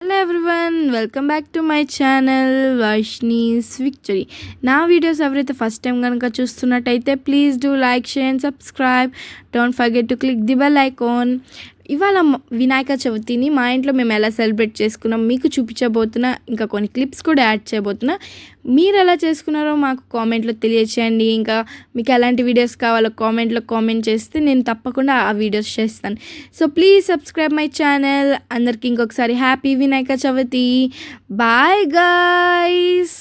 Hello everyone, welcome back to my channel Vaishnis victory. నా videos ఎవరైతే first time కనుక చూస్తున్నట్టయితే please do like, share and subscribe. Don't forget to click the bell icon. ఇవాళ వినాయక చవితిని మా ఇంట్లో మేము ఎలా సెలబ్రేట్ చేసుకున్నాం మీకు చూపించబోతున్నా. ఇంకా కొన్ని క్లిప్స్ కూడా యాడ్ చేయబోతున్నా. మీరు ఎలా చేసుకున్నారో మాకు కామెంట్లో తెలియచేయండి. ఇంకా మీకు ఎలాంటి వీడియోస్ కావాలో కామెంట్లో కామెంట్ చేస్తే నేను తప్పకుండా ఆ వీడియోస్ చేస్తాను. So please subscribe my channel. అందరికీ ఇంకొకసారి happy Vinayaka Chavithi. Bye guys.